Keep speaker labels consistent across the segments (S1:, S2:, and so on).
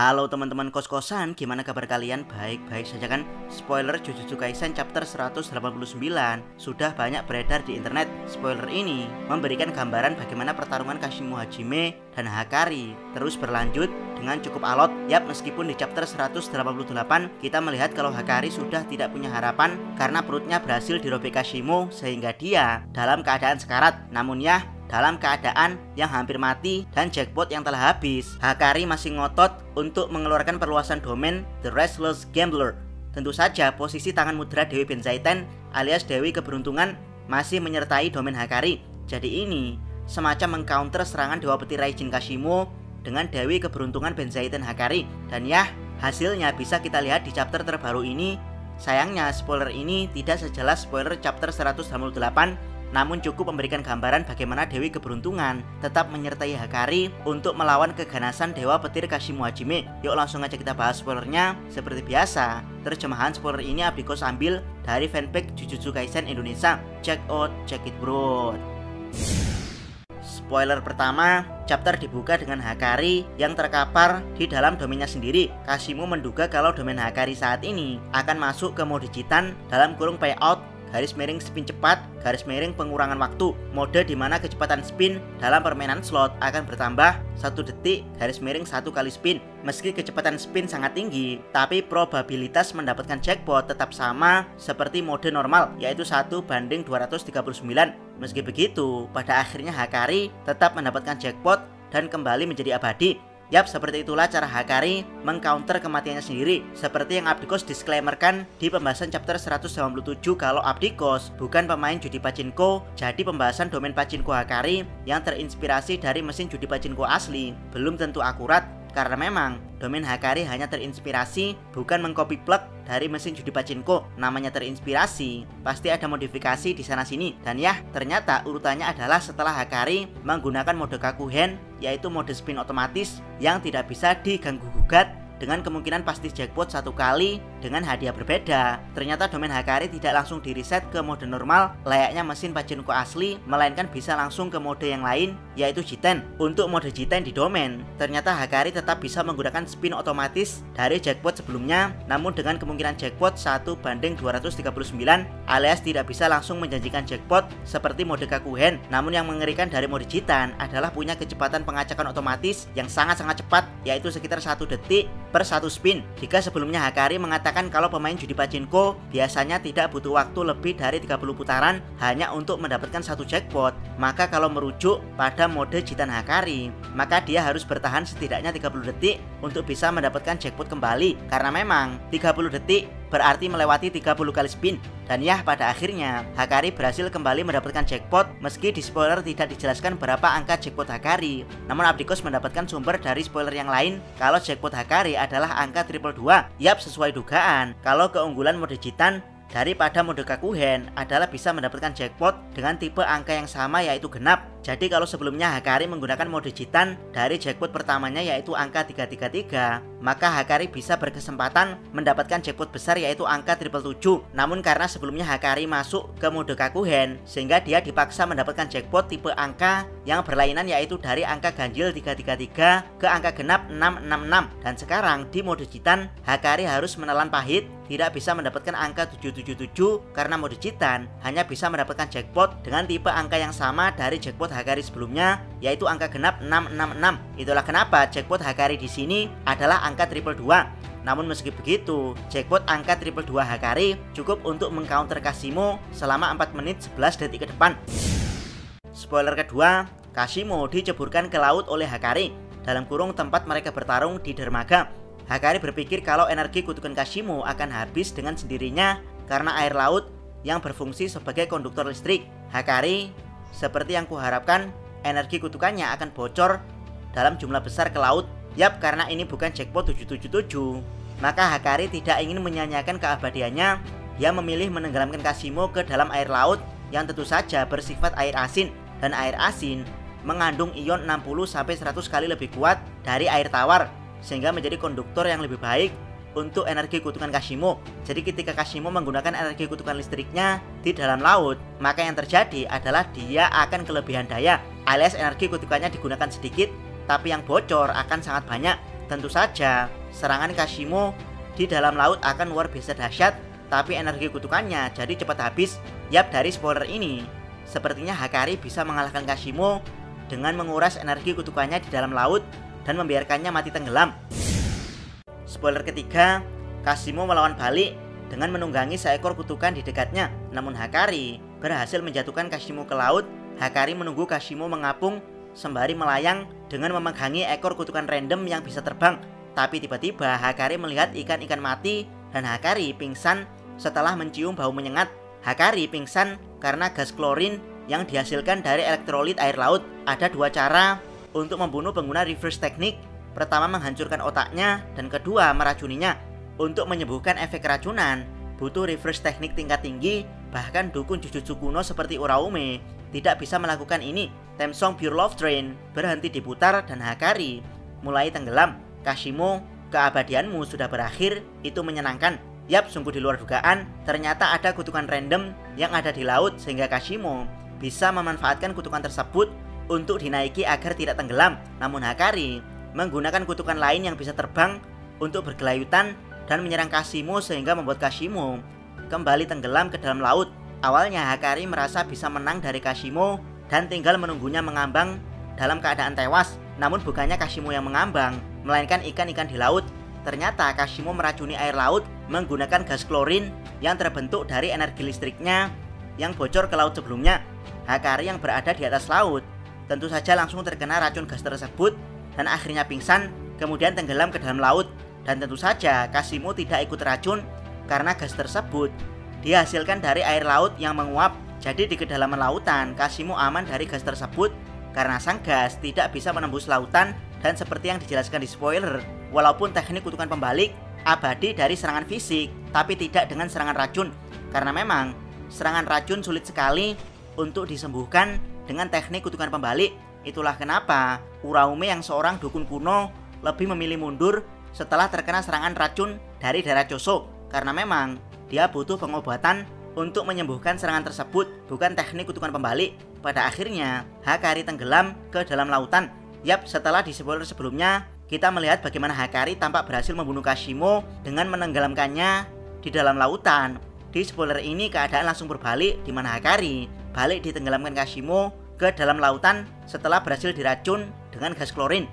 S1: Halo teman-teman kos-kosan, gimana kabar kalian? Baik-baik saja kan? Spoiler Jujutsu Kaisen chapter 189 sudah banyak beredar di internet. Spoiler ini memberikan gambaran bagaimana pertarungan Kashimo Hajime dan Hakari terus berlanjut dengan cukup alot. Yap, meskipun di chapter 188 kita melihat kalau Hakari sudah tidak punya harapan karena perutnya berhasil dirobek Kashimo sehingga dia dalam keadaan sekarat. Namun ya, dalam keadaan yang hampir mati dan jackpot yang telah habis, Hakari masih ngotot untuk mengeluarkan perluasan domain The Restless Gambler. Tentu saja posisi tangan mudra Dewi Benzaiten alias Dewi Keberuntungan masih menyertai domain Hakari. Jadi ini semacam mengcounter serangan Dewa Petir Raijin Kashimo dengan Dewi Keberuntungan Benzaiten Hakari. Dan ya, hasilnya bisa kita lihat di chapter terbaru ini. Sayangnya spoiler ini tidak sejelas spoiler chapter 188, namun cukup memberikan gambaran bagaimana Dewi Keberuntungan tetap menyertai Hakari untuk melawan keganasan Dewa Petir Kashimo Hajime. Yuk langsung aja kita bahas spoilernya. Seperti biasa, terjemahan spoiler ini Abikos ambil dari fanpage Jujutsu Kaisen Indonesia. Check it bro. Spoiler pertama, chapter dibuka dengan Hakari yang terkapar di dalam domainnya sendiri. Kashimo menduga kalau domain Hakari saat ini akan masuk ke mode Jitan dalam kurung payout garis miring spin cepat, garis miring pengurangan waktu, mode dimana kecepatan spin dalam permainan slot akan bertambah 1 detik garis miring 1 kali spin. Meski kecepatan spin sangat tinggi, tapi probabilitas mendapatkan jackpot tetap sama seperti mode normal, yaitu 1:239. Meski begitu, pada akhirnya Hakari tetap mendapatkan jackpot dan kembali menjadi abadi. Yap, seperti itulah cara Hakari mengcounter kematiannya sendiri. Seperti yang Abdikos disclaimerkan di pembahasan chapter 197 kalau Abdikos bukan pemain judi pachinko, jadi pembahasan domain pachinko Hakari yang terinspirasi dari mesin judi pachinko asli belum tentu akurat. Karena memang domain Hakari hanya terinspirasi, bukan mengcopy plug dari mesin judi pachinko. Namanya terinspirasi, pasti ada modifikasi di sana sini. Dan ya, ternyata urutannya adalah setelah Hakari menggunakan mode Kakuhen, yaitu mode spin otomatis yang tidak bisa diganggu gugat dengan kemungkinan pasti jackpot 1 kali dengan hadiah berbeda. Ternyata domain Hakari tidak langsung di reset ke mode normal layaknya mesin pachinko asli, melainkan bisa langsung ke mode yang lain, yaitu Jiten. Untuk mode Jiten di domain, ternyata Hakari tetap bisa menggunakan spin otomatis dari jackpot sebelumnya, namun dengan kemungkinan jackpot 1:239 alias tidak bisa langsung menjanjikan jackpot seperti mode Kakuhen. Namun yang mengerikan dari mode Jiten adalah punya kecepatan pengacakan otomatis yang sangat-sangat cepat, yaitu sekitar 1 detik per 1 spin. Jika sebelumnya Hakari mengatakan kalau pemain judi pachinko biasanya tidak butuh waktu lebih dari 30 putaran hanya untuk mendapatkan 1 jackpot, maka kalau merujuk pada mode Jitan Hakari, maka dia harus bertahan setidaknya 30 detik untuk bisa mendapatkan jackpot kembali. Karena memang 30 detik berarti melewati 30 kali spin. Dan ya, pada akhirnya Hakari berhasil kembali mendapatkan jackpot. Meski di spoiler tidak dijelaskan berapa angka jackpot Hakari, namun Abdikos mendapatkan sumber dari spoiler yang lain kalau jackpot Hakari adalah angka 222. Yap, sesuai dugaan, kalau keunggulan mode Jitan daripada mode Kakuhen adalah bisa mendapatkan jackpot dengan tipe angka yang sama, yaitu genap. Jadi kalau sebelumnya Hakari menggunakan mode Jitan dari jackpot pertamanya yaitu angka 333, maka Hakari bisa berkesempatan mendapatkan jackpot besar yaitu angka 777. Namun karena sebelumnya Hakari masuk ke mode Kakuhen, sehingga dia dipaksa mendapatkan jackpot tipe angka yang berlainan yaitu dari angka ganjil 333 ke angka genap 666. Dan sekarang di mode Jitan, Hakari harus menelan pahit, tidak bisa mendapatkan angka 777 karena mode Jitan hanya bisa mendapatkan jackpot dengan tipe angka yang sama dari jackpot Hakari sebelumnya, yaitu angka genap 666. Itulah kenapa jackpot Hakari di sini adalah angka 222. Namun meski begitu, jackpot angka 222 Hakari cukup untuk mengcounter Kashimo selama 4 menit 11 detik ke depan. Spoiler kedua, Kashimo diceburkan ke laut oleh Hakari dalam kurung tempat mereka bertarung di dermaga. Hakari berpikir kalau energi kutukan Kashimo akan habis dengan sendirinya karena air laut yang berfungsi sebagai konduktor listrik. Hakari, seperti yang kuharapkan, energi kutukannya akan bocor dalam jumlah besar ke laut. Yap, karena ini bukan jackpot 777, maka Hakari tidak ingin menyanyiakan keabadiannya. Dia memilih menenggelamkan Kashimo ke dalam air laut yang tentu saja bersifat air asin. Dan air asin mengandung ion 60-100 kali lebih kuat dari air tawar, sehingga menjadi konduktor yang lebih baik untuk energi kutukan Kashimo. Jadi ketika Kashimo menggunakan energi kutukan listriknya di dalam laut, maka yang terjadi adalah dia akan kelebihan daya, alias energi kutukannya digunakan sedikit tapi yang bocor akan sangat banyak. Tentu saja, serangan Kashimo di dalam laut akan luar biasa dahsyat, tapi energi kutukannya jadi cepat habis. Yap, dari spoiler ini, sepertinya Hakari bisa mengalahkan Kashimo dengan menguras energi kutukannya di dalam laut dan membiarkannya mati tenggelam. Spoiler ketiga, Kashimo melawan balik dengan menunggangi seekor kutukan di dekatnya. Namun Hakari berhasil menjatuhkan Kashimo ke laut. Hakari menunggu Kashimo mengapung sembari melayang dengan memegangi ekor kutukan random yang bisa terbang. Tapi tiba-tiba Hakari melihat ikan-ikan mati dan Hakari pingsan setelah mencium bau menyengat. Hakari pingsan karena gas klorin yang dihasilkan dari elektrolit air laut. Ada dua cara untuk membunuh pengguna reverse teknik. Pertama, menghancurkan otaknya, dan kedua, meracuninya. Untuk menyembuhkan efek keracunan butuh reverse teknik tingkat tinggi. Bahkan dukun Jujutsu kuno seperti Uraume tidak bisa melakukan ini. Theme song Pure Love Train berhenti diputar dan Hakari mulai tenggelam. Kashimo, keabadianmu sudah berakhir. Itu menyenangkan. Yap, sungguh di luar dugaan. Ternyata ada kutukan random yang ada di laut sehingga Kashimo bisa memanfaatkan kutukan tersebut untuk dinaiki agar tidak tenggelam. Namun Hakari menggunakan kutukan lain yang bisa terbang untuk bergelayutan dan menyerang Kashimo sehingga membuat Kashimo kembali tenggelam ke dalam laut. Awalnya Hakari merasa bisa menang dari Kashimo dan tinggal menunggunya mengambang dalam keadaan tewas. Namun bukannya Kashimo yang mengambang, melainkan ikan-ikan di laut. Ternyata Kashimo meracuni air laut menggunakan gas klorin yang terbentuk dari energi listriknya yang bocor ke laut sebelumnya. Hakari yang berada di atas laut tentu saja langsung terkena racun gas tersebut dan akhirnya pingsan, kemudian tenggelam ke dalam laut. Dan tentu saja Kashimo tidak ikut racun karena gas tersebut dihasilkan dari air laut yang menguap. Jadi di kedalaman lautan Kashimo aman dari gas tersebut karena sang gas tidak bisa menembus lautan. Dan seperti yang dijelaskan di spoiler, walaupun teknik kutukan pembalik abadi dari serangan fisik, tapi tidak dengan serangan racun. Karena memang serangan racun sulit sekali untuk disembuhkan dengan teknik kutukan pembalik. Itulah kenapa Uraume yang seorang dukun kuno lebih memilih mundur setelah terkena serangan racun dari darah Choso. Karena memang dia butuh pengobatan untuk menyembuhkan serangan tersebut, bukan teknik kutukan pembalik. Pada akhirnya Hakari tenggelam ke dalam lautan. Yap, setelah di spoiler sebelumnya kita melihat bagaimana Hakari tampak berhasil membunuh Kashimo dengan menenggelamkannya di dalam lautan. Di spoiler ini keadaan langsung berbalik, di mana Hakari balik ditenggelamkan Kashimo ke dalam lautan setelah berhasil diracun dengan gas klorin.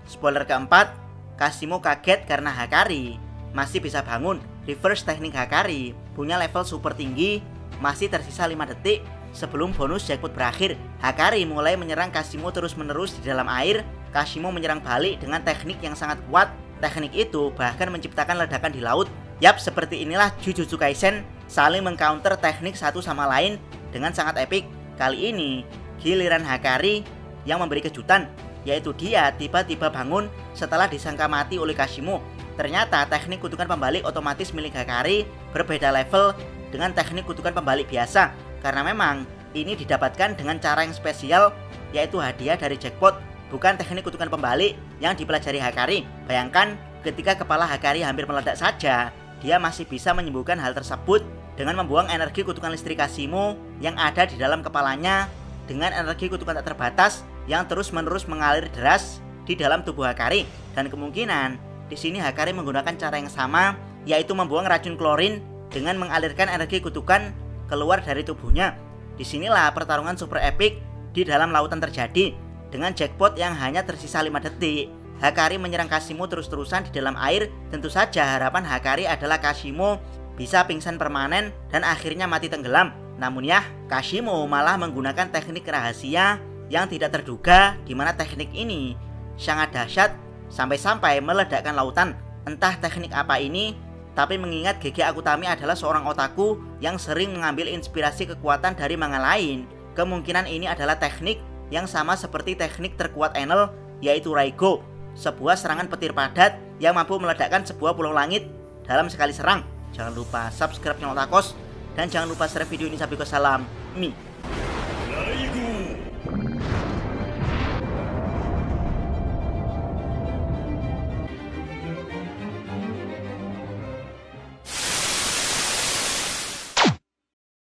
S1: Spoiler keempat, Kashimo kaget karena Hakari masih bisa bangun. Reverse teknik Hakari punya level super tinggi, masih tersisa 5 detik sebelum bonus jackpot berakhir. Hakari mulai menyerang Kashimo terus-menerus di dalam air. Kashimo menyerang balik dengan teknik yang sangat kuat. Teknik itu bahkan menciptakan ledakan di laut. Yap, seperti inilah Jujutsu Kaisen saling mengcounter teknik satu sama lain dengan sangat epik. Kali ini giliran Hakari yang memberi kejutan, yaitu dia tiba-tiba bangun setelah disangka mati oleh Kashimo. Ternyata teknik kutukan pembalik otomatis milik Hakari berbeda level dengan teknik kutukan pembalik biasa. Karena memang ini didapatkan dengan cara yang spesial, yaitu hadiah dari jackpot, bukan teknik kutukan pembalik yang dipelajari Hakari. Bayangkan ketika kepala Hakari hampir meledak saja, dia masih bisa menyembuhkan hal tersebut dengan membuang energi kutukan listrik Kashimo yang ada di dalam kepalanya dengan energi kutukan tak terbatas yang terus-menerus mengalir deras di dalam tubuh Hakari. Dan kemungkinan di sini Hakari menggunakan cara yang sama, yaitu membuang racun klorin dengan mengalirkan energi kutukan keluar dari tubuhnya. Disinilah pertarungan super epic di dalam lautan terjadi. Dengan jackpot yang hanya tersisa 5 detik, Hakari menyerang Kashimo terus-terusan di dalam air. Tentu saja harapan Hakari adalah Kashimo bisa pingsan permanen dan akhirnya mati tenggelam. Namun ya, Kashimo malah menggunakan teknik rahasia yang tidak terduga, di mana teknik ini sangat dahsyat sampai-sampai meledakkan lautan. Entah teknik apa ini, tapi mengingat Gege Akutami adalah seorang otaku yang sering mengambil inspirasi kekuatan dari manga lain, kemungkinan ini adalah teknik yang sama seperti teknik terkuat Enel, yaitu Raigo, sebuah serangan petir padat yang mampu meledakkan sebuah pulau langit dalam sekali serang. Jangan lupa subscribe channel Otakos dan jangan lupa share video ini sampai ke salam Mi.